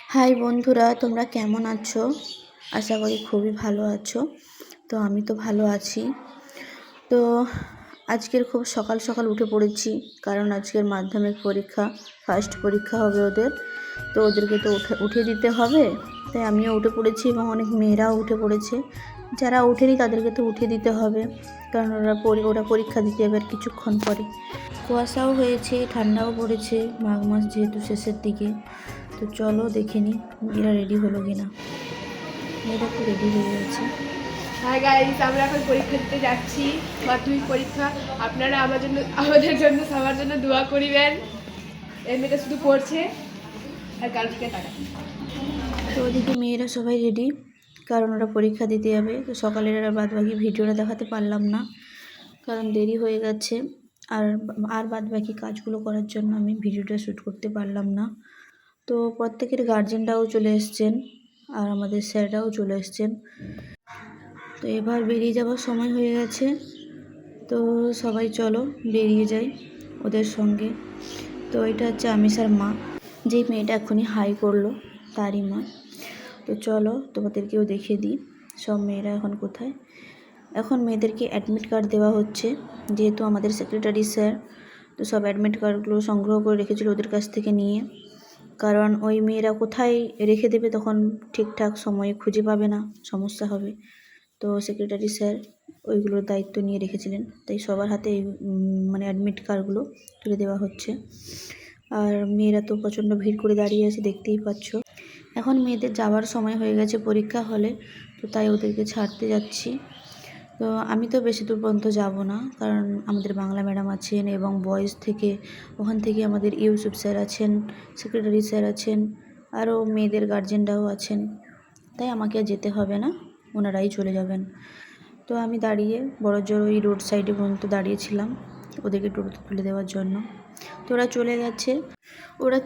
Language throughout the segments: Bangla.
হাই বন্ধুরা, তোমরা কেমন আছো? আশা করি খুবই ভালো আছো। তো আমি তো ভালো আছি। তো আজকের খুব সকাল সকাল উঠে পড়েছি, কারণ আজকের মাধ্যমিক পরীক্ষা, ফার্স্ট পরীক্ষা হবে ওদের। তো ওদেরকে তো উঠে দিতে হবে, তাই আমিও উঠে পড়েছি এবং অনেক মেয়েরাও উঠে পড়েছে। যারা ওঠেনি তাদেরকে তো উঠে দিতে হবে, কারণ ওরা পরীক্ষা দিতে যাবে আর কিছুক্ষণ পরে। কুয়াশাও হয়েছে, ঠান্ডাও পড়েছে, মাঘ মাস যেহেতু শেষের দিকে। তো চলো দেখে নিই মেয়েরা রেডি হলো কিনা। মেয়েরা তো রেডি হয়ে গেছে। হ্যাঁ গাইস, আমরা এখন পরীক্ষা দিতে যাচ্ছি, মাধ্যমিক পরীক্ষা। আপনারা আমাদের জন্য সবার জন্য দোয়া করিবেন। এই মেয়েটা শুধু পড়ছে আর কারোর দিকে তাকাচ্ছে। তো ওদিকে মেয়েরা সবাই রেডি, কারণ ওরা পরীক্ষা দিতে যাবে। তো সকালের আর বাদবাকি ভিডিওটা দেখাতে পারলাম না, কারণ দেরি হয়ে গেছে। আর বাদবাকি কাজগুলো করার জন্য আমি ভিডিওটা শ্যুট করতে পারলাম না। তো প্রত্যেকের গার্জেনরাও চলে এসছেন আর আমাদের স্যাররাও চলে এসছেন। তো এবার বেরিয়ে যাওয়ার সময় হয়ে গেছে। তো সবাই চলো বেরিয়ে যাই ওদের সঙ্গে। তো এটা হচ্ছে আমিষার মা, যেই মেয়েটা এখনই হাই করলো তারই মা। তো চলো তোমাদেরকেও দেখিয়ে দিই সব মেয়েরা এখন কোথায়। এখন মেয়েদেরকে অ্যাডমিট কার্ড দেওয়া হচ্ছে, যেহেতু আমাদের সেক্রেটারি স্যার তো সব অ্যাডমিট কার্ডগুলো সংগ্রহ করে রেখেছিল ওদের কাছ থেকে নিয়ে। কারণ ওই মেয়েরা কোথায় রেখে দেবে তখন ঠিকঠাক সময়ে খুঁজে পাবে না, সমস্যা হবে। তো সেক্রেটারি স্যার ওইগুলোর দায়িত্ব নিয়ে রেখেছিলেন, তাই সবার হাতে মানে অ্যাডমিট কার্ডগুলো তুলে দেওয়া হচ্ছে। আর মেয়েরা তো প্রচণ্ড ভিড় করে দাঁড়িয়ে আছে, দেখতেই পাচ্ছ। এখন মেয়েদের যাওয়ার সময় হয়ে গেছে পরীক্ষা হলে, তো তাই ওদেরকে ছাড়তে যাচ্ছি। তো আমি তো বেশি দূর পর্যন্ত যাব না, কারণ আমাদের বাংলা ম্যাডাম আছেন এবং বয়েজ থেকে ওখান থেকে আমাদের ইউসুফ স্যার আছেন, সেক্রেটারি স্যার আছেন, আরও মেয়েদের গার্জেনরাও আছেন। তাই আমাকে আর যেতে হবে না, ওনারাই চলে যাবেন। তো আমি দাঁড়িয়ে বড়জোর ওই রোড সাইডে পর্যন্ত দাঁড়িয়েছিলাম ওদেরকে টোটোতে তুলে দেওয়ার জন্য। তো ওরা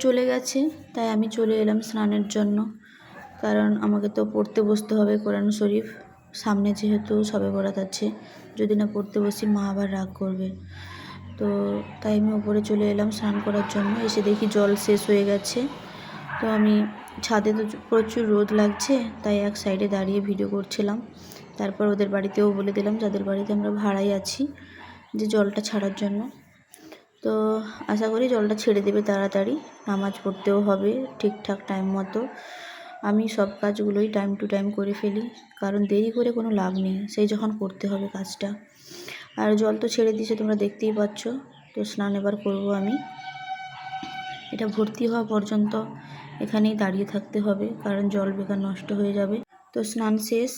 চলে গেছে, তাই আমি চলে এলাম স্নানের জন্য, কারণ আমাকে তো পড়তে বসতে হবে কোরআন শরীফ। সামনে যেহেতু সবে বরাত আছে, যদি না পড়তে বসি মা আবার রাগ করবে। তো তাই আমি উপরে চলে এলাম স্নান করার জন্য। এসে দেখি জল শেষ হয়ে গেছে। তো আমি ছাদে তো প্রচুর রোদ লাগছে, তাই এক সাইডে দাঁড়িয়ে ভিডিও করছিলাম। তারপর ওদের বাড়িতেও বলে দিলাম, যাদের বাড়িতে আমরা ভাড়াই আছি, যে জলটা ছাড়ার জন্য। তো আশা করি জলটা ছেড়ে দেবে তাড়াতাড়ি, নামাজ পড়তেও হবে ঠিকঠাক টাইম মতো। আমি সব কাজগুলোই টাইম টু টাইম করে ফেলি, কারণ দেরি করে কোনো লাভ নেই, সেই যখন করতে হবে কাজটা। আর জল তো ছেড়ে দিয়েছে, তোমরা দেখতেই পাচ্ছ। তো স্নান এবার করব আমি। এটা ভর্তি হওয়া পর্যন্ত এখানেই দাঁড়িয়ে থাকতে হবে, কারণ জল বেকার নষ্ট হয়ে যাবে। তো স্নান শেষ,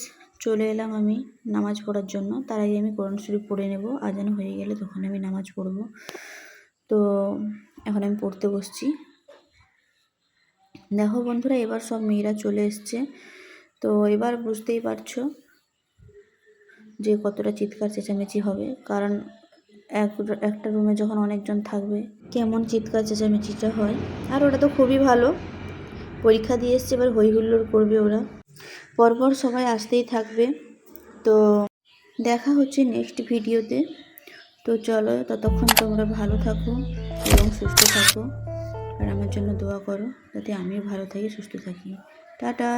চলে এলাম আমি নামাজ পড়ার জন্য। তার আগে আমি কোরআন শরীফ পড়ে নেব, আজান হয়ে গেলে তখন আমি নামাজ পড়ব। তো এখন আমি পড়তে বসছি। দেখো বন্ধুরা, এবার সব মেয়েরা চলে এসছে। তো এবার বুঝতেই পারছো যে কতটা চিৎকার চেঁচামেচি হবে, কারণ একটা রুমে যখন অনেকজন থাকবে কেমন চিৎকার চেঁচামেচিটা হয়। আর ওরা তো খুবই ভালো, পরীক্ষা দিয়ে এসছে, এবার হই হুল্লোড় করবে ওরা। পরপর সবাই আসতেই থাকবে। তো দেখা হচ্ছে নেক্সট ভিডিওতে। তো চলো, ততক্ষণ তোমরা ভালো থাকো এবং সুস্থ থাকো, আর আমার জন্য দোয়া করো যাতে আমিও ভালো থাকি, সুস্থ থাকি। টাটা।